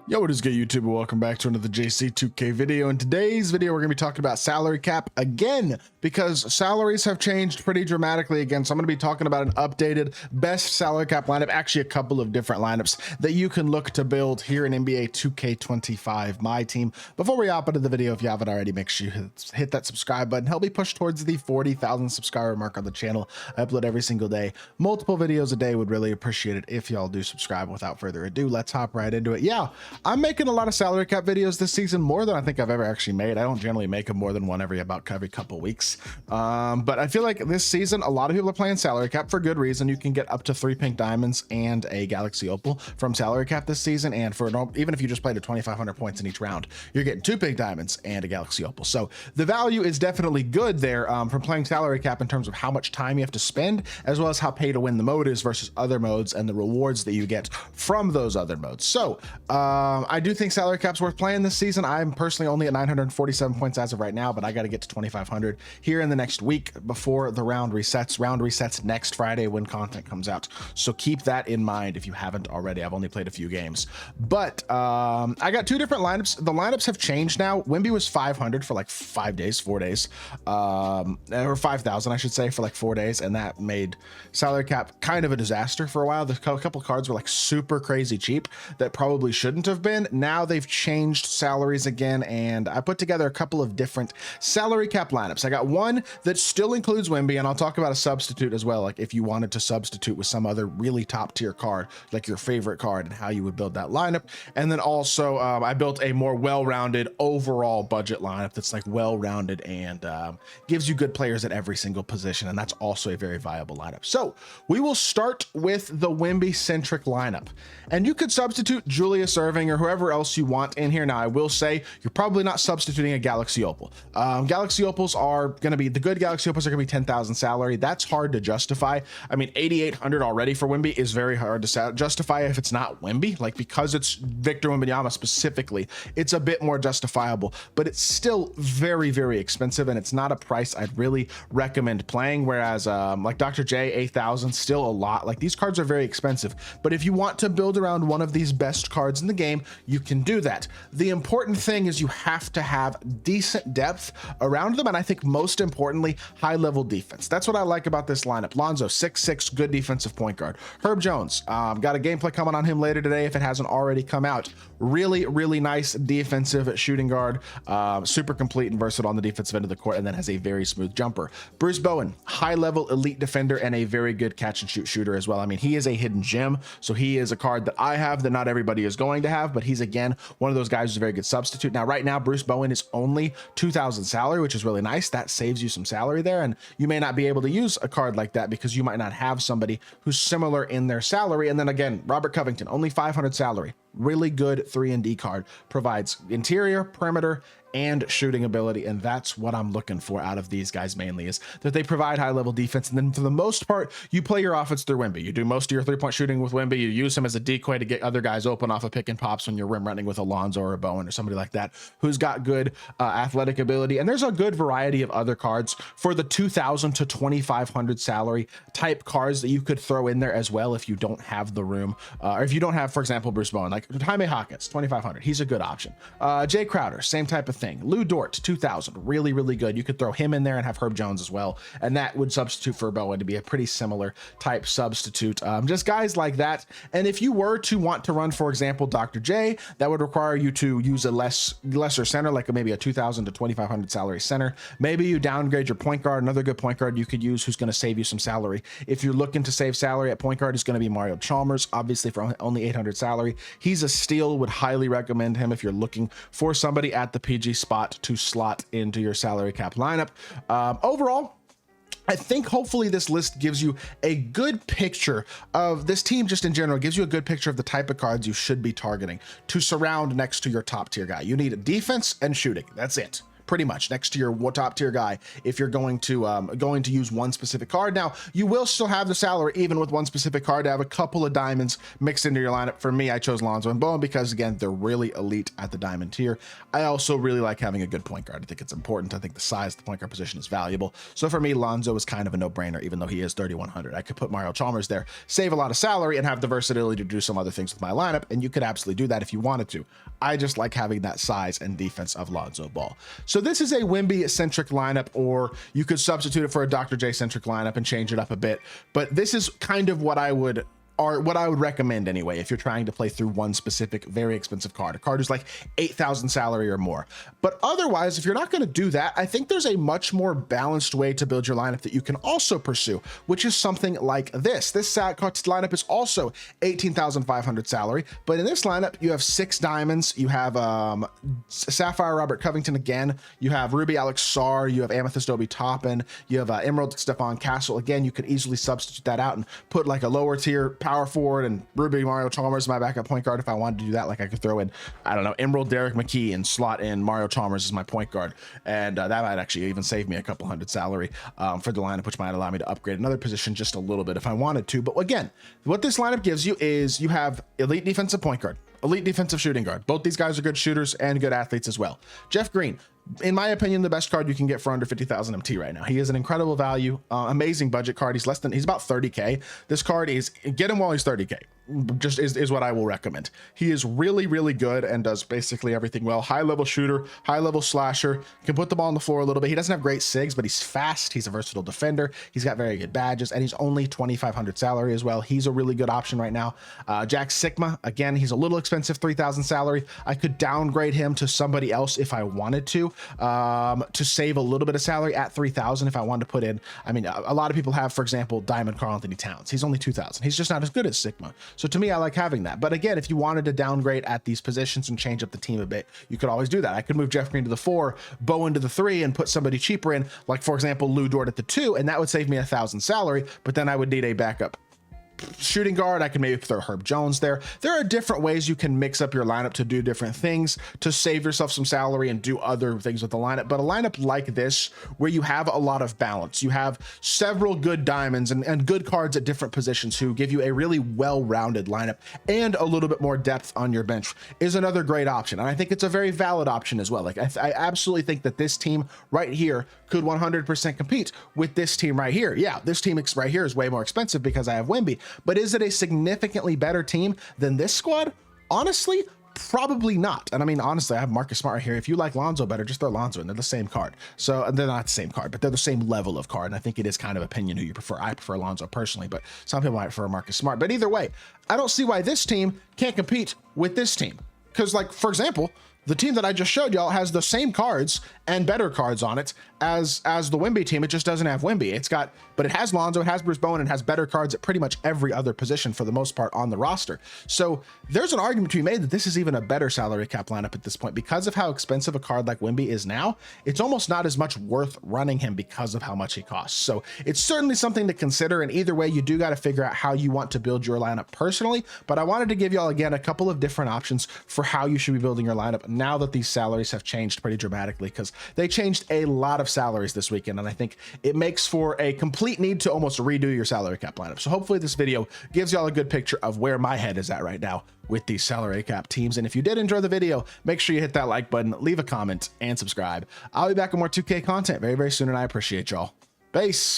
Yo, what is good, YouTube? Welcome back to another JC2K video. In today's video, we're going to be talking about salary cap again, because salaries have changed pretty dramatically again. So I'm going to be talking about an updated best salary cap lineup, actually a couple of different lineups that you can look to build here in NBA 2K25 MyTEAM. Before we hop into the video, if you haven't already, make sure you hit that subscribe button. Help me push towards the 40,000 subscriber mark on the channel. I upload every single day, multiple videos a day. Would really appreciate it if y'all do subscribe. Without further ado, let's hop right into it. Yeah, I'm making a lot of salary cap videos this season, more than I think I've ever actually made. I don't generally make them more than one every couple weeks. But I feel like this season, a lot of people are playing salary cap for good reason. You can get up to 3 pink diamonds and a galaxy opal from salary cap this season. And for even if you just played at 2,500 points in each round, you're getting 2 pink diamonds and a galaxy opal. So the value is definitely good there from playing salary cap in terms of how much time you have to spend, as well as how pay to win the mode is versus other modes and the rewards that you get from those other modes. So I do think salary cap's worth playing this season. I'm personally only at 947 points as of right now, but I got to get to 2,500 here in the next week before the round resets. Round resets next Friday when content comes out. So keep that in mind if you haven't already. I've only played a few games, but I got 2 different lineups. The lineups have changed now. WIMBY was 500 for like 4 days, or 5,000, I should say, for like 4 days. And that made salary cap kind of a disaster for a while. The couple cards were like super crazy cheap that probably shouldn't have been. Now they've changed salaries again, and I put together a couple of different salary cap lineups. I got one that still includes WIMBY, and I'll talk about a substitute as well, like if you wanted to substitute with some other really top tier card, like your favorite card, and how you would build that lineup. And then also I built a more well-rounded overall budget lineup that's like well-rounded and gives you good players at every single position, and that's also a very viable lineup. So we will start with the WIMBY centric lineup, and you could substitute Julius Erving or whoever else you want in here. Now I will say you're probably not substituting a galaxy opal. Galaxy opals are going to be, the good galaxy opals are going to be 10,000 salary. That's hard to justify. I mean, 8,800 already for WIMBY is very hard to justify if it's not WIMBY, like because it's Victor Wembanyama specifically, it's a bit more justifiable, but it's still very, very expensive, and it's not a price I'd really recommend playing. Whereas like Dr. J, 8,000, still a lot. Like these cards are very expensive, but if you want to build around one of these best cards in the game, you can do that. The important thing is you have to have decent depth around them, and I think most importantly, high level defense. That's what I like about this lineup. Lonzo, 6'6", good defensive point guard. Herb Jones, got a gameplay coming on him later today if it hasn't already come out. Really nice defensive shooting guard, super complete and versatile on the defensive end of the court, and then has a very smooth jumper. Bruce Bowen, high level elite defender and a very good catch and shoot shooter as well. I mean, he is a hidden gem, so he is a card that I have that not everybody is going to have, but he's again one of those guys who's a very good substitute. Now right now Bruce Bowen is only 2,000 salary, which is really nice. That saves you some salary there, and you may not be able to use a card like that because you might not have somebody who's similar in their salary. And then again, Robert Covington, only 500 salary, really good 3-and-D card, provides interior, perimeter, and shooting ability, and that's what I'm looking for out of these guys mainly, is that they provide high level defense. And then for the most part, you play your offense through WIMBY. You do most of your 3-point shooting with WIMBY. You use him as a decoy to get other guys open off of pick and pops when you're rim running with Alonzo or a Bowen or somebody like that who's got good athletic ability. And there's a good variety of other cards for the 2,000 to 2,500 salary type cards that you could throw in there as well if you don't have the room, or if you don't have, for example, Bruce Bowen, like Jaime Hawkins, 2,500. He's a good option. Jay Crowder, same type of thing. Lou Dort, 2,000, really good. You could throw him in there and have Herb Jones as well, and that would substitute for Bowen to be a pretty similar type substitute. Just guys like that. And if you were to want to run, for example, Dr. J, that would require you to use a lesser center, like maybe a 2,000 to 2,500 salary center. Maybe you downgrade your point guard. Another good point guard you could use who's going to save you some salary. If you're looking to save salary at point guard, is going to be Mario Chalmers, obviously for only 800 salary. He's a steal, would highly recommend him if you're looking for somebody at the PG spot to slot into your salary cap lineup. Overall, I think hopefully this list gives you a good picture of this team just in general, gives you a good picture of the type of cards you should be targeting to surround next to your top tier guy. You need defense and shooting. That's it. pretty much next to your top tier guy if you're going to use one specific card. Now, you will still have the salary even with one specific card to have a couple of diamonds mixed into your lineup. For me, I chose Lonzo and Bowen because, again, they're really elite at the diamond tier. I also really like having a good point guard. I think it's important. I think the size of the point guard position is valuable. So for me, Lonzo is kind of a no-brainer, even though he is 3,100. I could put Mario Chalmers there, save a lot of salary, and have the versatility to do some other things with my lineup, and you could absolutely do that if you wanted to. I just like having that size and defense of Lonzo Ball. So this is a WIMBY-centric lineup, or you could substitute it for a Dr. J-centric lineup and change it up a bit. But this is kind of what I would recommend anyway if you're trying to play through one specific very expensive card, a card who's like 8,000 salary or more. But otherwise, if you're not going to do that, I think there's a much more balanced way to build your lineup that you can also pursue, which is something like this. This lineup is also 18,500 salary, but in this lineup you have 6 diamonds, you have Sapphire Robert Covington again, you have Ruby Alex Sarr, you have Amethyst Obi Toppin, you have Emerald Stephon Castle. Again, you could easily substitute that out and put like a lower tier power forward and Ruby Mario Chalmers my backup point guard if I wanted to do that. Like I could throw in, I don't know, Emerald Derek McKee and slot in Mario Chalmers as my point guard, and that might actually even save me a couple hundred salary for the lineup, which might allow me to upgrade another position just a little bit if I wanted to. But again, what this lineup gives you is you have elite defensive point guard, elite defensive shooting guard. Both these guys are good shooters and good athletes as well. Jeff Green, in my opinion, the best card you can get for under 50,000 MT right now. He is an incredible value, amazing budget card. He's about 30K. This card is, get him while he's 30K. Just is what I will recommend. He is really, really good and does basically everything well. High level shooter, high level slasher, can put the ball on the floor a little bit. He doesn't have great SIGs, but he's fast. He's a versatile defender. He's got very good badges, and he's only 2,500 salary as well. He's a really good option right now. Jack Sigma, again, he's a little expensive, 3,000 salary. I could downgrade him to somebody else if I wanted to save a little bit of salary at 3,000 if I wanted to put in. I mean, a lot of people have, for example, Diamond Karl Anthony Towns. He's only 2,000. He's just not as good as Sigma. So to me, I like having that. But again, if you wanted to downgrade at these positions and change up the team a bit, you could always do that. I could move Jeff Green to the 4, Bowen to the 3, and put somebody cheaper in, like for example, Lou Dort at the 2, and that would save me 1,000 salary, but then I would need a backup shooting guard. I can maybe throw Herb Jones there. There are different ways you can mix up your lineup to do different things to save yourself some salary and do other things with the lineup. But a lineup like this, where you have a lot of balance, you have several good diamonds and good cards at different positions who give you a really well-rounded lineup and a little bit more depth on your bench, is another great option. And I think it's a very valid option as well. Like I absolutely think that this team right here could 100% compete with this team right here. Yeah, this team right here is way more expensive because I have WIMBY. But is it a significantly better team than this squad? Honestly, probably not. And I mean, honestly, I have Marcus Smart here. If you like Lonzo better, just throw Lonzo in. They're the same card. So they're not the same card, but they're the same level of card. And I think it is kind of opinion who you prefer. I prefer Lonzo personally, but some people might prefer Marcus Smart. But either way, I don't see why this team can't compete with this team. Because, like, for example, the team that I just showed y'all has the same cards and better cards on it as the WIMBY team. It just doesn't have WIMBY. But it has Lonzo, it has Bruce Bowen, and it has better cards at pretty much every other position for the most part on the roster. So there's an argument to be made that this is even a better salary cap lineup at this point. Because of how expensive a card like WIMBY is now, it's almost not as much worth running him because of how much he costs. So it's certainly something to consider, and either way, you do got to figure out how you want to build your lineup personally. But I wanted to give y'all, again, a couple of different options for how you should be building your lineup now that these salaries have changed pretty dramatically, because they changed a lot of salaries this weekend, and I think it makes for a complete need to almost redo your salary cap lineup. So hopefully this video gives y'all a good picture of where my head is at right now with these salary cap teams. And if you did enjoy the video, make sure you hit that like button, leave a comment, and subscribe. I'll be back with more 2K content very, very soon, and I appreciate y'all. Peace.